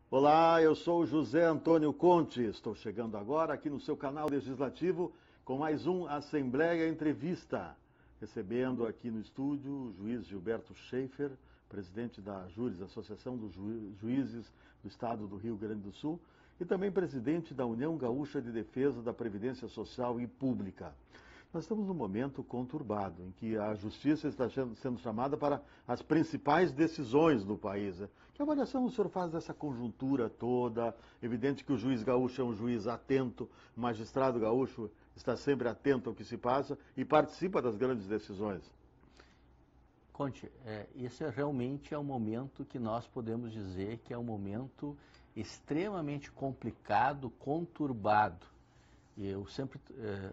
Olá, eu sou o José Antônio Conte. Estou chegando agora aqui no seu canal legislativo com mais um Assembleia Entrevista. Recebendo aqui no estúdio o juiz Gilberto Schaefer, presidente da Júris, Associação dos Juízes do Estado do Rio Grande do Sul, e também presidente da União Gaúcha de Defesa da Previdência Social e Pública. Nós estamos num momento conturbado, em que a justiça está sendo chamada para as principais decisões do país. Que avaliação o senhor faz dessa conjuntura toda? Evidente que o juiz gaúcho é um juiz atento, o magistrado gaúcho está sempre atento ao que se passa e participa das grandes decisões. Conte, esse realmente é um momento que nós podemos dizer que é um momento extremamente complicado, conturbado. Eu sempre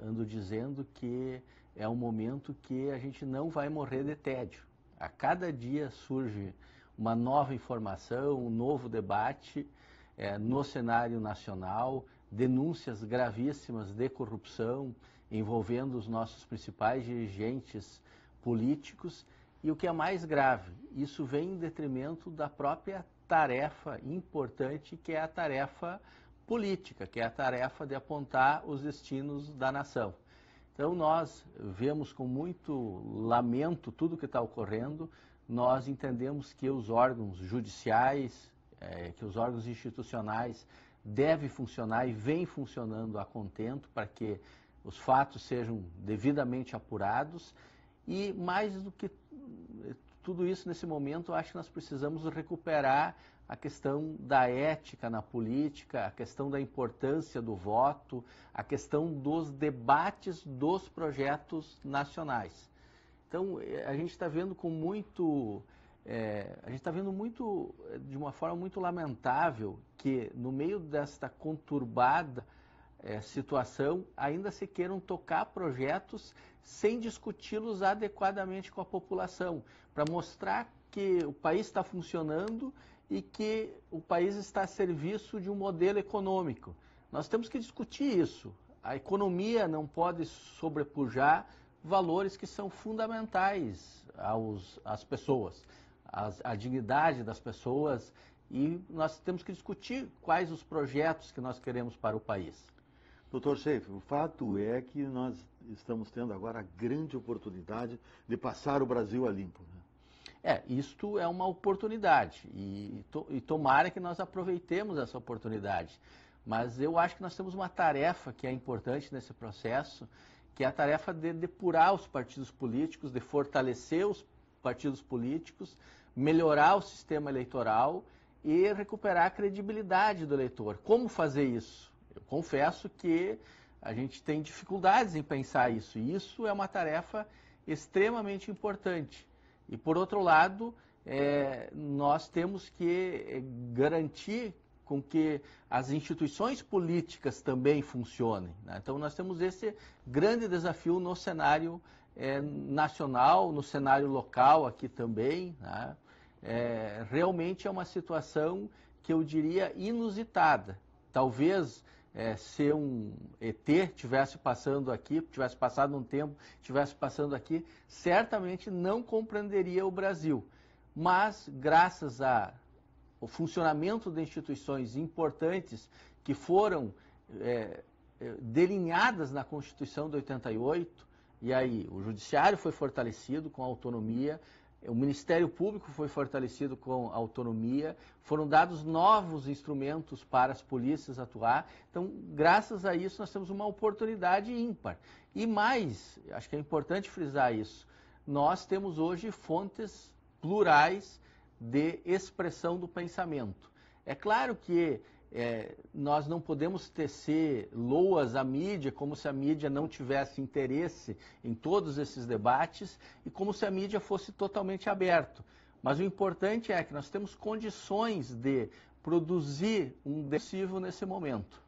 ando dizendo que é um momento que a gente não vai morrer de tédio. A cada dia surge uma nova informação, um novo debate no cenário nacional, denúncias gravíssimas de corrupção envolvendo os nossos principais dirigentes políticos. E o que é mais grave, isso vem em detrimento da própria tarefa importante, que é a tarefa política, que é a tarefa de apontar os destinos da nação. Então nós vemos com muito lamento tudo o que está ocorrendo, nós entendemos que os órgãos judiciais, que os órgãos institucionais devem funcionar e vêm funcionando a contento para que os fatos sejam devidamente apurados e mais do que tudo isso nesse momento, eu acho que nós precisamos recuperar a questão da ética na política, a questão da importância do voto, a questão dos debates dos projetos nacionais. Então, a gente está vendo de uma forma muito lamentável que no meio desta conturbada situação ainda se queiram tocar projetos sem discuti-los adequadamente com a população, para mostrar que o país está funcionando e que o país está a serviço de um modelo econômico. Nós temos que discutir isso. A economia não pode sobrepujar valores que são fundamentais às pessoas, à dignidade das pessoas, e nós temos que discutir quais os projetos que nós queremos para o país. Doutor Schaefer, o fato é que nós estamos tendo agora a grande oportunidade de passar o Brasil a limpo, né? Isto é uma oportunidade e tomara que nós aproveitemos essa oportunidade. Mas eu acho que nós temos uma tarefa que é importante nesse processo, que é a tarefa de depurar os partidos políticos, de fortalecer os partidos políticos, melhorar o sistema eleitoral e recuperar a credibilidade do eleitor. Como fazer isso? Eu confesso que a gente tem dificuldades em pensar isso, e isso é uma tarefa extremamente importante. E, por outro lado, nós temos que garantir com que as instituições políticas também funcionem, né? Então, nós temos esse grande desafio no cenário nacional, no cenário local aqui também, né? Realmente é uma situação que eu diria inusitada. Talvez se um ET estivesse passando aqui, tivesse passado um tempo, estivesse passando aqui, certamente não compreenderia o Brasil. Mas, graças ao funcionamento de instituições importantes que foram delineadas na Constituição de 88, e aí o Judiciário foi fortalecido com autonomia, o Ministério Público foi fortalecido com autonomia, foram dados novos instrumentos para as polícias atuar. Então, graças a isso, nós temos uma oportunidade ímpar. E mais, acho que é importante frisar isso, nós temos hoje fontes plurais de expressão do pensamento. É claro que nós não podemos tecer loas à mídia como se a mídia não tivesse interesse em todos esses debates e como se a mídia fosse totalmente aberta. Mas o importante é que nós temos condições de produzir um decisivo nesse momento.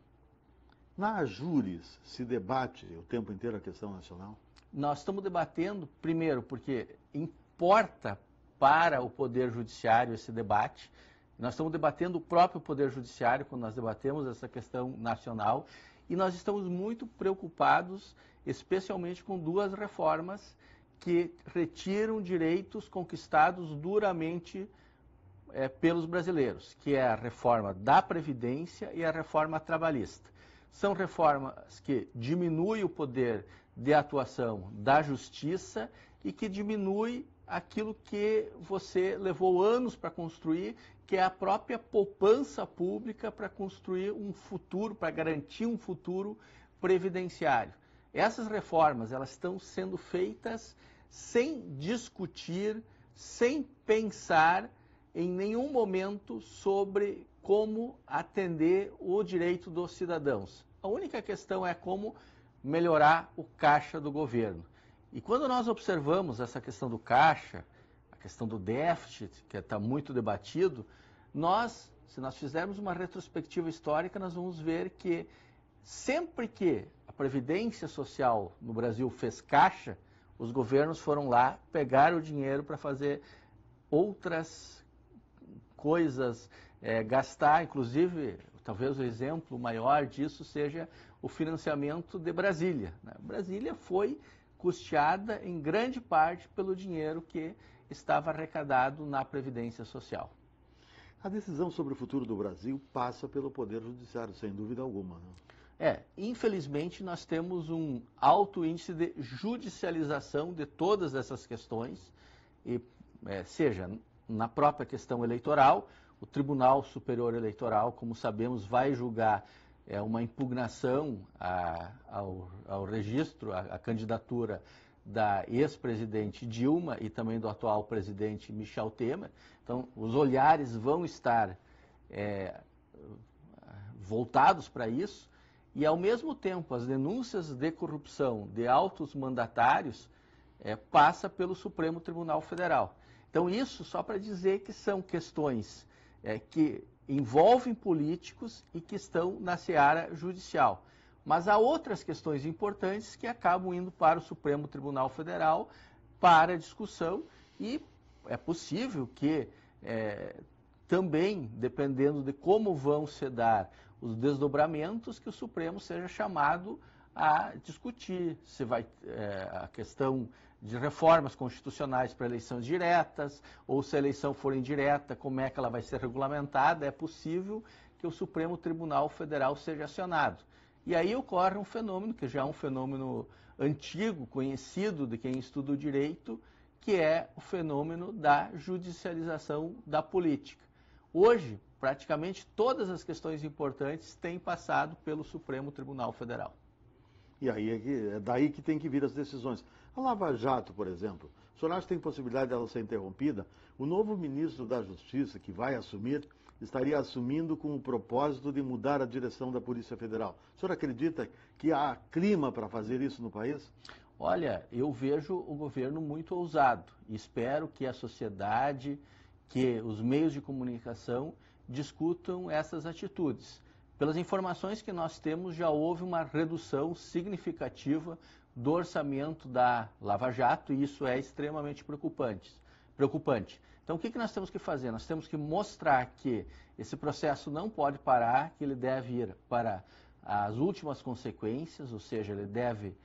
Na Júris se debate o tempo inteiro a questão nacional? Nós estamos debatendo, primeiro, porque importa para o Poder Judiciário esse debate. Nós estamos debatendo o próprio Poder Judiciário quando nós debatemos essa questão nacional e nós estamos muito preocupados, especialmente com duas reformas que retiram direitos conquistados duramente pelos brasileiros, que é a reforma da Previdência e a reforma trabalhista. São reformas que diminuem o poder de atuação da Justiça e que diminui aquilo que você levou anos para construir, que é a própria poupança pública para construir um futuro, para garantir um futuro previdenciário. Essas reformas, elas estão sendo feitas sem discutir, sem pensar em nenhum momento sobre como atender o direito dos cidadãos. A única questão é como melhorar o caixa do governo. E quando nós observamos essa questão do caixa, a questão do déficit, que está muito debatido, se nós fizermos uma retrospectiva histórica, nós vamos ver que sempre que a Previdência Social no Brasil fez caixa, os governos foram lá, pegaram o dinheiro para fazer outras coisas, gastar, inclusive, talvez o exemplo maior disso seja o financiamento de Brasília. Brasília foi custeada em grande parte pelo dinheiro que estava arrecadado na Previdência Social. A decisão sobre o futuro do Brasil passa pelo Poder Judiciário, sem dúvida alguma, né? Infelizmente nós temos um alto índice de judicialização de todas essas questões, e, seja na própria questão eleitoral, o Tribunal Superior Eleitoral, como sabemos, vai julgar uma impugnação ao registro, à candidatura da ex-presidente Dilma e também do atual presidente Michel Temer. Então, os olhares vão estar voltados para isso e, ao mesmo tempo, as denúncias de corrupção de altos mandatários passa pelo Supremo Tribunal Federal. Então, isso só para dizer que são questões que envolvem políticos e que estão na seara judicial. Mas há outras questões importantes que acabam indo para o Supremo Tribunal Federal para discussão e é possível que também, dependendo de como vão se dar os desdobramentos, que o Supremo seja chamado a discutir se vai a questão de reformas constitucionais para eleições diretas, ou se a eleição for indireta, como é que ela vai ser regulamentada. É possível que o Supremo Tribunal Federal seja acionado. E aí ocorre um fenômeno, que já é um fenômeno antigo, conhecido de quem estuda o direito, que é o fenômeno da judicialização da política. Hoje, praticamente todas as questões importantes têm passado pelo Supremo Tribunal Federal. E aí é daí que tem que vir as decisões. A Lava Jato, por exemplo, o senhor acha que tem possibilidade dela ser interrompida? O novo ministro da Justiça, que vai assumir, estaria assumindo com o propósito de mudar a direção da Polícia Federal. O senhor acredita que há clima para fazer isso no país? Olha, eu vejo o governo muito ousado e espero que a sociedade, que os meios de comunicação discutam essas atitudes. Pelas informações que nós temos, já houve uma redução significativa do orçamento da Lava Jato e isso é extremamente preocupante. Então, o que nós temos que fazer? Nós temos que mostrar que esse processo não pode parar, que ele deve ir para as últimas consequências, ou seja, ele deve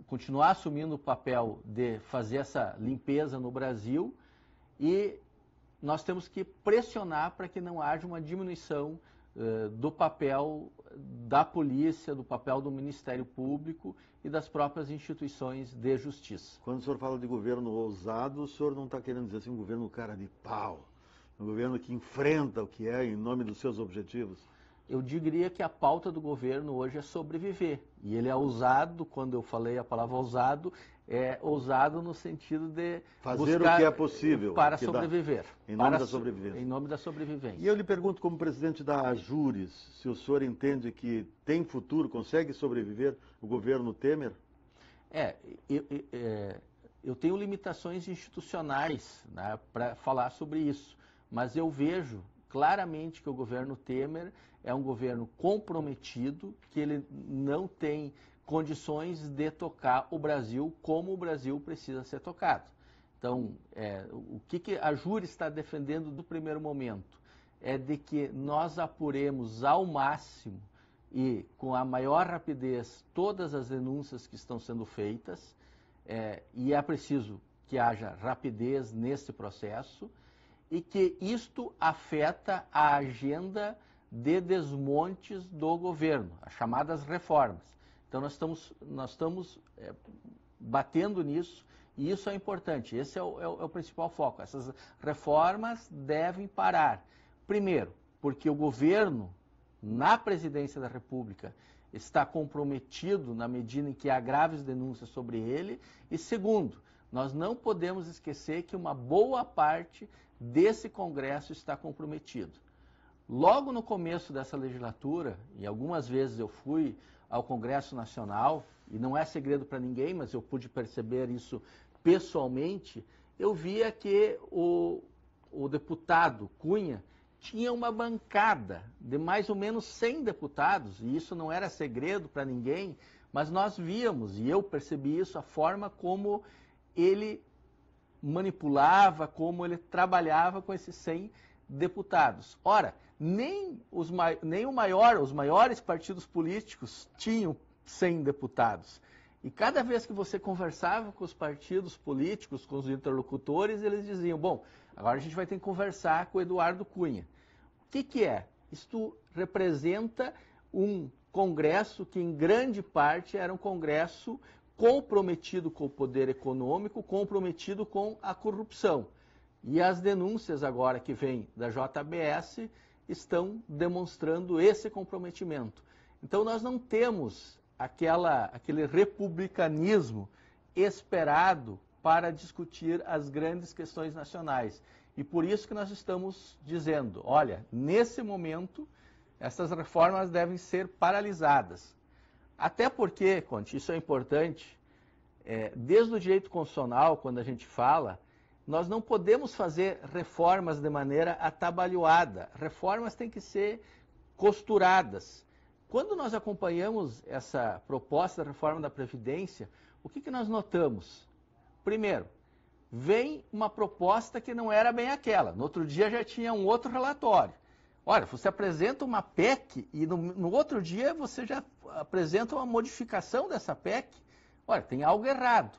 continuar assumindo o papel de fazer essa limpeza no Brasil e nós temos que pressionar para que não haja uma diminuição do papel da polícia, do papel do Ministério Público e das próprias instituições de justiça. Quando o senhor fala de governo ousado, o senhor não está querendo dizer assim um governo cara de pau, um governo que enfrenta o que é em nome dos seus objetivos? Eu diria que a pauta do governo hoje é sobreviver. E ele é ousado, quando eu falei a palavra ousado, é ousado no sentido de fazer buscar o que é possível para sobreviver. Em nome da sobrevivência. Em nome da sobrevivência. E eu lhe pergunto, como presidente da Ajures, se o senhor entende que tem futuro, consegue sobreviver o governo Temer? Eu tenho limitações institucionais, né, para falar sobre isso, mas eu vejo claramente que o governo Temer é um governo comprometido, que ele não tem condições de tocar o Brasil como o Brasil precisa ser tocado. Então, o que a Ajures está defendendo do primeiro momento é de que nós apuremos ao máximo e com a maior rapidez todas as denúncias que estão sendo feitas, e é preciso que haja rapidez nesse processo e que isto afeta a agenda de desmontes do governo, as chamadas reformas. Então nós estamos batendo nisso e isso é importante, esse é o principal foco. Essas reformas devem parar. Primeiro, porque o governo, na presidência da República, está comprometido na medida em que há graves denúncias sobre ele. E segundo, nós não podemos esquecer que uma boa parte desse Congresso está comprometido. Logo no começo dessa legislatura, e algumas vezes eu fui ao Congresso Nacional, e não é segredo para ninguém, mas eu pude perceber isso pessoalmente, eu via que o deputado Cunha tinha uma bancada de mais ou menos 100 deputados, e isso não era segredo para ninguém, mas nós víamos, e eu percebi isso, a forma como ele manipulava, como ele trabalhava com esses 100 deputados. Ora, nem os maiores partidos políticos tinham 100 deputados. E cada vez que você conversava com os partidos políticos, com os interlocutores, eles diziam, bom, agora a gente vai ter que conversar com o Eduardo Cunha. O que é? Isto representa um Congresso que, em grande parte, era um Congresso comprometido com o poder econômico, comprometido com a corrupção. E as denúncias agora que vêm da JBS estão demonstrando esse comprometimento. Então nós não temos aquele republicanismo esperado para discutir as grandes questões nacionais. E por isso que nós estamos dizendo, olha, nesse momento, essas reformas devem ser paralisadas. Até porque, Conte, isso é importante, desde o direito constitucional, quando a gente fala, nós não podemos fazer reformas de maneira atabalhoada. Reformas têm que ser costuradas. Quando nós acompanhamos essa proposta da reforma da Previdência, o que nós notamos? Primeiro, vem uma proposta que não era bem aquela. No outro dia já tinha um outro relatório. Olha, você apresenta uma PEC e no outro dia você já apresenta uma modificação dessa PEC. Olha, tem algo errado.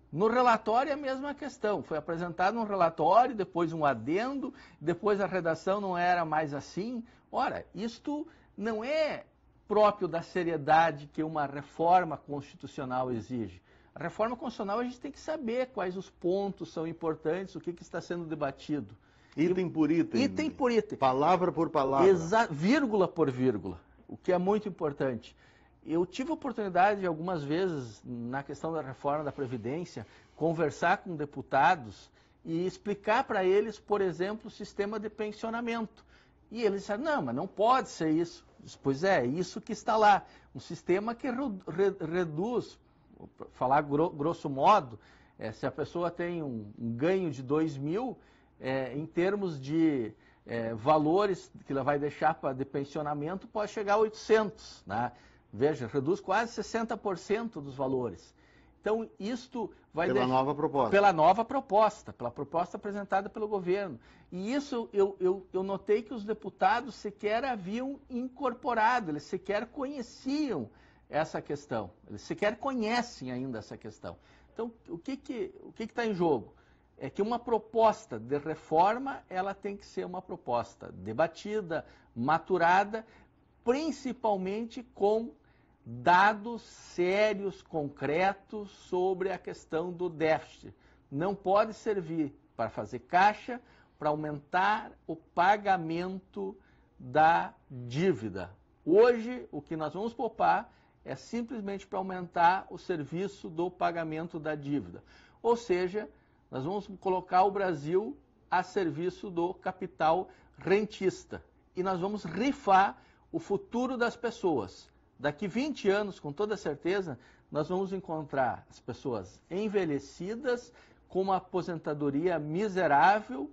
No relatório é a mesma questão. Foi apresentado um relatório, depois um adendo, depois a redação não era mais assim. Ora, isto não é próprio da seriedade que uma reforma constitucional exige. A reforma constitucional a gente tem que saber quais os pontos são importantes, o que está sendo debatido. Item por item. Item por item. Palavra por palavra. Vírgula por vírgula, o que é muito importante. Eu tive a oportunidade, algumas vezes, na questão da reforma da Previdência, conversar com deputados e explicar para eles, por exemplo, o sistema de pensionamento. E eles disseram, não, mas não pode ser isso. Pois é isso que está lá. Um sistema que reduz, falar grosso modo, se a pessoa tem um ganho de 2.000, em termos de valores que ela vai deixar de pensionamento, pode chegar a 800, né? Veja, reduz quase 60% dos valores. Então, isto vai... Pela nova proposta. Pela nova proposta, pela proposta apresentada pelo governo. E isso eu notei que os deputados sequer haviam incorporado, eles sequer conheciam essa questão. Eles sequer conhecem ainda essa questão. Então, o que está em jogo? É que uma proposta de reforma, ela tem que ser uma proposta debatida, maturada, principalmente com dados sérios, concretos sobre a questão do déficit. Não pode servir para fazer caixa, para aumentar o pagamento da dívida. Hoje, o que nós vamos poupar é simplesmente para aumentar o serviço do pagamento da dívida. Ou seja, nós vamos colocar o Brasil a serviço do capital rentista. E nós vamos rifar o futuro das pessoas. Daqui 20 anos, com toda certeza, nós vamos encontrar as pessoas envelhecidas, com uma aposentadoria miserável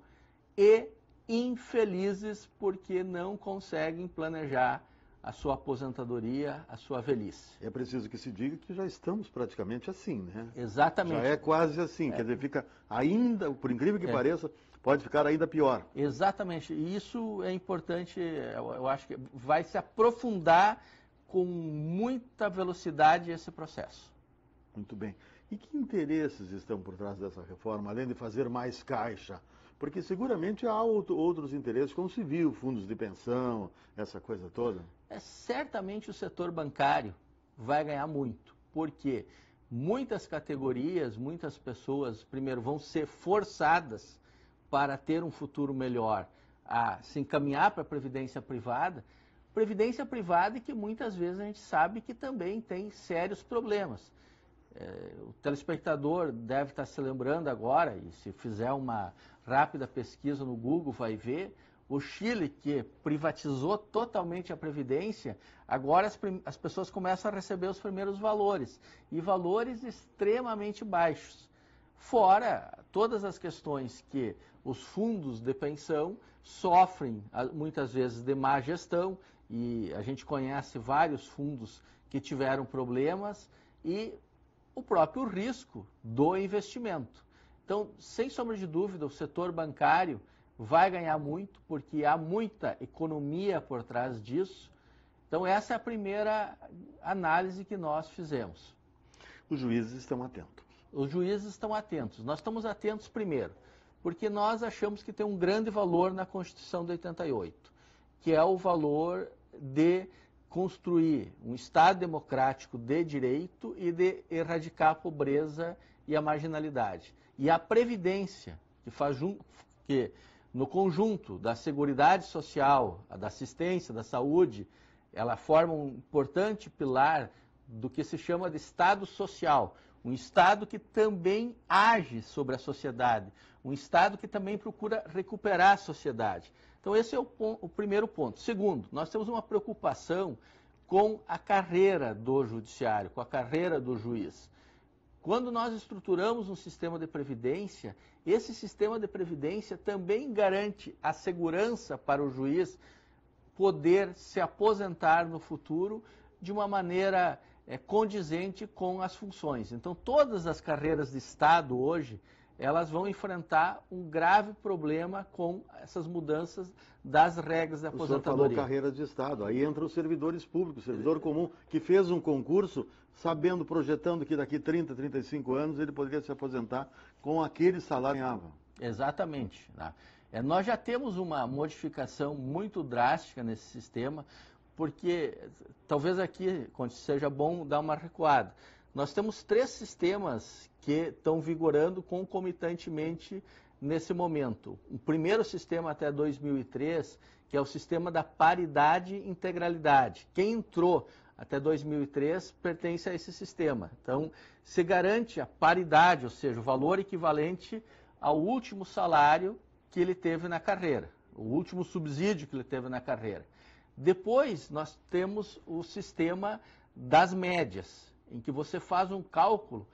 e infelizes porque não conseguem planejar a sua aposentadoria, a sua velhice. É preciso que se diga que já estamos praticamente assim, né? Exatamente. Já é quase assim, quer dizer, fica ainda, por incrível que pareça, pode ficar ainda pior. Exatamente, e isso é importante, eu acho que vai se aprofundar com muita velocidade esse processo. Muito bem. E que interesses estão por trás dessa reforma, além de fazer mais caixa? Porque seguramente há outros interesses, como se viu, fundos de pensão, essa coisa toda. Certamente o setor bancário vai ganhar muito, porque muitas categorias, muitas pessoas, primeiro, vão ser forçadas para ter um futuro melhor, a se encaminhar para a previdência privada que muitas vezes a gente sabe que também tem sérios problemas. O telespectador deve estar se lembrando agora, e se fizer uma rápida pesquisa no Google vai ver, o Chile, que privatizou totalmente a Previdência, agora as pessoas começam a receber os primeiros valores, e valores extremamente baixos. Fora todas as questões que os fundos de pensão sofrem, muitas vezes, de má gestão, e a gente conhece vários fundos que tiveram problemas, e o próprio risco do investimento. Então, sem sombra de dúvida, o setor bancário vai ganhar muito, porque há muita economia por trás disso. Então, essa é a primeira análise que nós fizemos. Os juízes estão atentos. Os juízes estão atentos. Nós estamos atentos primeiro, porque nós achamos que tem um grande valor na Constituição de 88, que é o valor de construir um Estado democrático de direito e de erradicar a pobreza e a marginalidade. E a Previdência, que no conjunto da Seguridade Social, da assistência, da saúde, ela forma um importante pilar do que se chama de Estado social. Um Estado que também age sobre a sociedade. Um Estado que também procura recuperar a sociedade. Então, esse é o primeiro ponto. Segundo, nós temos uma preocupação com a carreira do judiciário, com a carreira do juiz. Quando nós estruturamos um sistema de previdência, esse sistema de previdência também garante a segurança para o juiz poder se aposentar no futuro de uma maneira condizente com as funções. Então, todas as carreiras de Estado hoje, elas vão enfrentar um grave problema com essas mudanças das regras da aposentadoria. O senhor falou carreiras de Estado, aí entra os servidores públicos, o servidor comum, que fez um concurso, sabendo, projetando que daqui 30, 35 anos ele poderia se aposentar com aquele salário que ganhava. Exatamente. Nós já temos uma modificação muito drástica nesse sistema, porque talvez aqui seja bom dar uma recuada. Nós temos 3 sistemas que estão vigorando concomitantemente nesse momento. O primeiro sistema até 2003, que é o sistema da paridade e integralidade. Quem entrou até 2003 pertence a esse sistema. Então, se garante a paridade, ou seja, o valor equivalente ao último salário que ele teve na carreira, o último subsídio que ele teve na carreira. Depois, nós temos o sistema das médias, em que você faz um cálculo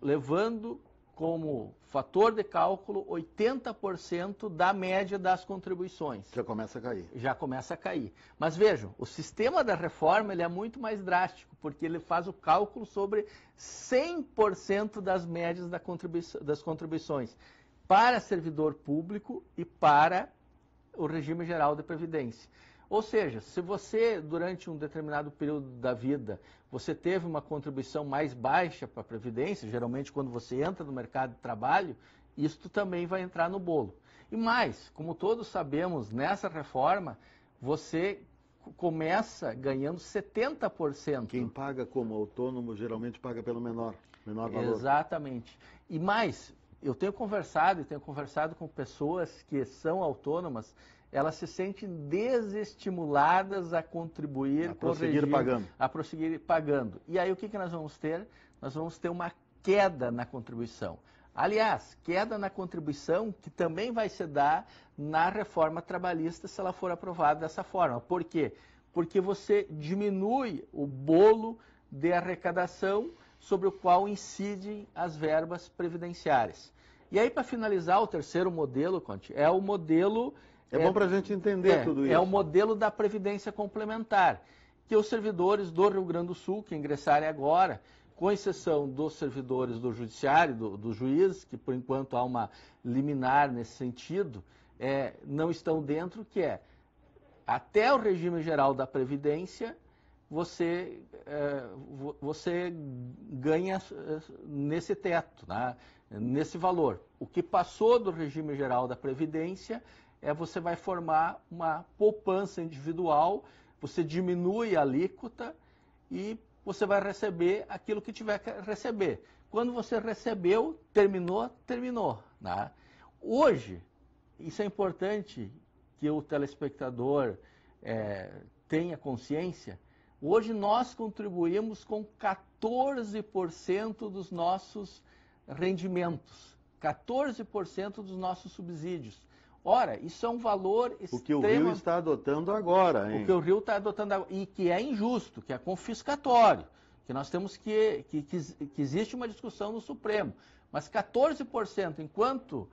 levando como fator de cálculo 80% da média das contribuições. Já começa a cair. Já começa a cair. Mas vejam, o sistema da reforma ele é muito mais drástico, porque ele faz o cálculo sobre 100% das médias das contribuições para servidor público e para o regime geral de previdência. Ou seja, se você, durante um determinado período da vida, você teve uma contribuição mais baixa para a Previdência, geralmente quando você entra no mercado de trabalho, isto também vai entrar no bolo. E mais, como todos sabemos, nessa reforma, você começa ganhando 70%. Quem paga como autônomo geralmente paga pelo menor valor. Exatamente. E mais, eu tenho conversado com pessoas que são autônomas, elas se sentem desestimuladas a contribuir, a prosseguir pagando. A prosseguir pagando. E aí o que nós vamos ter? Nós vamos ter uma queda na contribuição. Aliás, queda na contribuição que também vai se dar na reforma trabalhista se ela for aprovada dessa forma. Por quê? Porque você diminui o bolo de arrecadação sobre o qual incidem as verbas previdenciárias. E aí, para finalizar, o terceiro modelo, Conte, é o modelo... É bom para a gente entender tudo isso. É o modelo da Previdência Complementar, que os servidores do Rio Grande do Sul, que ingressarem agora, com exceção dos servidores do Judiciário, do juiz, que por enquanto há uma liminar nesse sentido, não estão dentro, que é até o regime geral da Previdência, você ganha nesse teto, né? Nesse valor. O que passou do regime geral da Previdência você vai formar uma poupança individual, você diminui a alíquota e você vai receber aquilo que tiver que receber. Quando você recebeu, terminou. Né? Hoje, isso é importante que o telespectador tenha consciência. Hoje nós contribuímos com 14% dos nossos rendimentos, 14% dos nossos subsídios. Ora, isso é um valor extremo. O que o Rio está adotando agora, hein? O que o Rio está adotando agora, e que é injusto, que é confiscatório, que nós temos que existe uma discussão no Supremo. Mas 14%, enquanto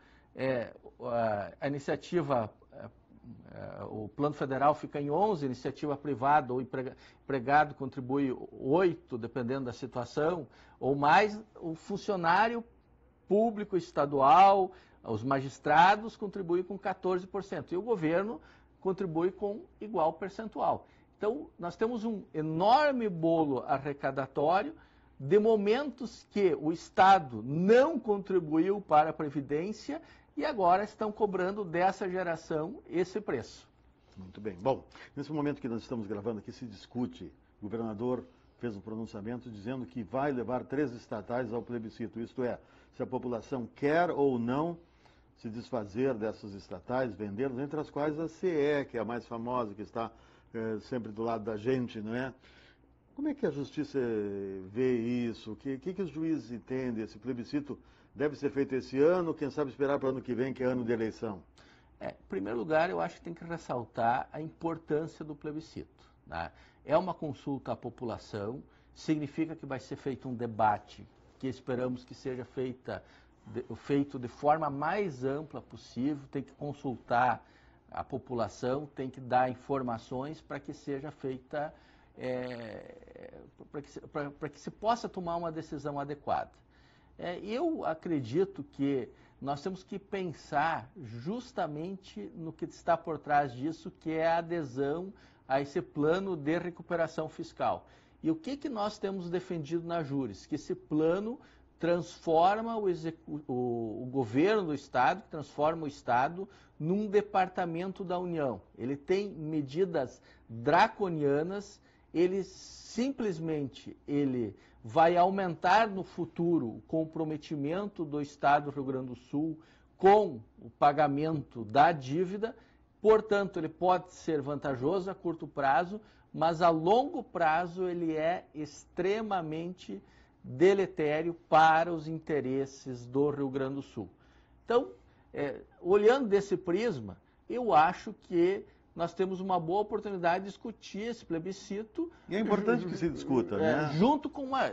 a iniciativa, o Plano Federal fica em 11%, iniciativa privada ou empregado contribui 8%, dependendo da situação, ou mais, o funcionário público estadual, os magistrados contribuem com 14% e o governo contribui com igual percentual. Então, nós temos um enorme bolo arrecadatório de momentos que o Estado não contribuiu para a Previdência e agora estão cobrando dessa geração esse preço. Muito bem. Bom, nesse momento que nós estamos gravando aqui, se discute, o governador fez um pronunciamento dizendo que vai levar 3 estatais ao plebiscito, isto é, se a população quer ou não se desfazer dessas estatais, vendê-las, entre as quais a CE, que é a mais famosa, que está sempre do lado da gente, não é? Como é que a justiça vê isso? O que os juízes entendem? Esse plebiscito deve ser feito esse ano, quem sabe esperar para o ano que vem, que é ano de eleição? Em primeiro lugar, eu acho que tem que ressaltar a importância do plebiscito. Né? É uma consulta à população, significa que vai ser feito um debate, que esperamos que seja feito de forma mais ampla possível, tem que consultar a população, tem que dar informações para que seja feita, para que se possa tomar uma decisão adequada. Eu acredito que nós temos que pensar justamente no que está por trás disso, que é a adesão a esse plano de recuperação fiscal. E o que nós temos defendido na Júris? Que esse plano transforma o governo do Estado, transforma o Estado num departamento da União. Ele tem medidas draconianas, ele vai aumentar no futuro o comprometimento do Estado do Rio Grande do Sul com o pagamento da dívida, portanto, ele pode ser vantajoso a curto prazo, mas a longo prazo ele é extremamente deletério para os interesses do Rio Grande do Sul. Então, olhando desse prisma, eu acho que nós temos uma boa oportunidade de discutir esse plebiscito. E é importante que se discuta, né? Junto com uma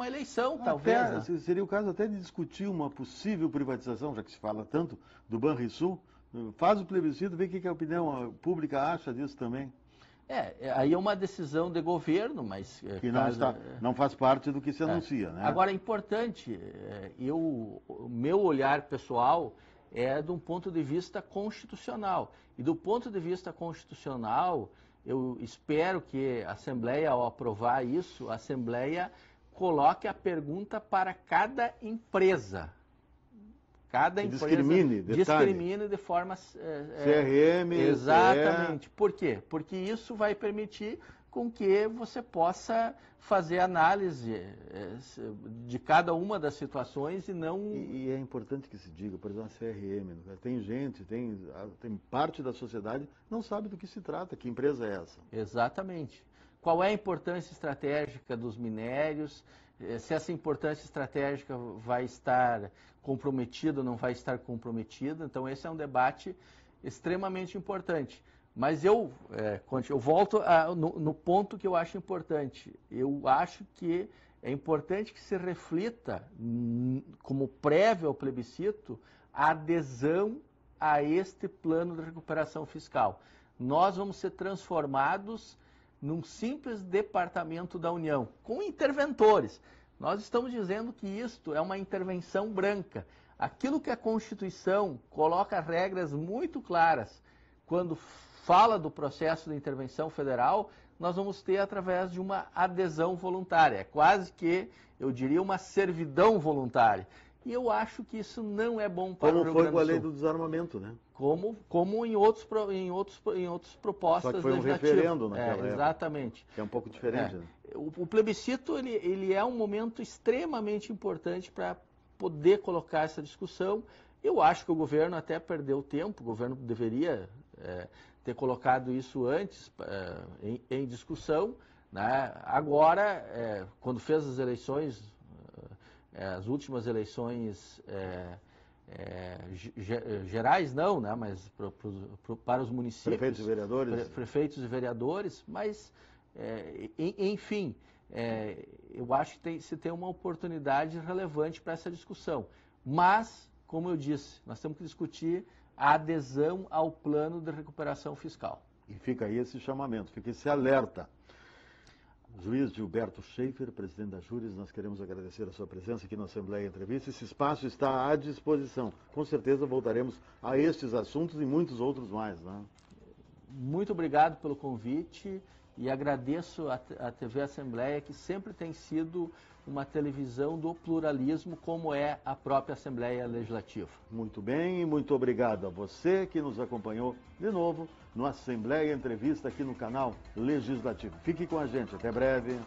eleição, talvez. Né? Seria o caso até de discutir uma possível privatização, já que se fala tanto do Banrisul. Faz o plebiscito, vê o que a opinião pública acha disso também. Aí é uma decisão de governo, mas... Que não faz parte do que se anuncia, né? Agora, é importante, o meu olhar pessoal é de um ponto de vista constitucional. E do ponto de vista constitucional, eu espero que a Assembleia, ao aprovar isso, a Assembleia coloque a pergunta para cada empresa. Cada empresa discrimine de forma... CRM, exatamente. Por quê? Porque isso vai permitir com que você possa fazer análise de cada uma das situações e não... E é importante que se diga, por exemplo, a CRM, tem gente, tem parte da sociedade que não sabe do que se trata, que empresa é essa? Exatamente. Qual é a importância estratégica dos minérios, se essa importância estratégica vai estar comprometida ou não vai estar comprometida. Então, esse é um debate extremamente importante. Mas eu volto no ponto que eu acho importante. Eu acho que é importante que se reflita, como prévio ao plebiscito, a adesão a este plano de recuperação fiscal. Nós vamos ser transformados num simples departamento da União, com interventores. Nós estamos dizendo que isto é uma intervenção branca. Aquilo que a Constituição coloca regras muito claras, quando fala do processo de intervenção federal, nós vamos ter através de uma adesão voluntária. É quase que, eu diria, uma servidão voluntária. E eu acho que isso não é bom para o Rio Grande do Sul. Como foi com a lei do desarmamento, né? Como em outras propostas legislativas. Só que foi um referendo naquela época. Exatamente. Que é um pouco diferente. Né? O plebiscito ele é um momento extremamente importante para poder colocar essa discussão. Eu acho que o governo até perdeu tempo, o governo deveria ter colocado isso antes em discussão. Né? Agora, quando fez as eleições, as últimas eleições gerais não, né? Mas para os municípios. Prefeitos e vereadores. Prefeitos e vereadores, mas, enfim, eu acho que se tem uma oportunidade relevante para essa discussão. Mas, como eu disse, nós temos que discutir a adesão ao plano de recuperação fiscal. E fica aí esse chamamento, fica esse alerta. Juiz Gilberto Schaefer, presidente da Júris, nós queremos agradecer a sua presença aqui na Assembleia Entrevista. Esse espaço está à disposição. Com certeza voltaremos a estes assuntos e muitos outros mais. Né? Muito obrigado pelo convite e agradeço a TV Assembleia, que sempre tem sido uma televisão do pluralismo, como é a própria Assembleia Legislativa. Muito bem, e muito obrigado a você que nos acompanhou de novo no Assembleia Entrevista aqui no canal Legislativo. Fique com a gente, até breve.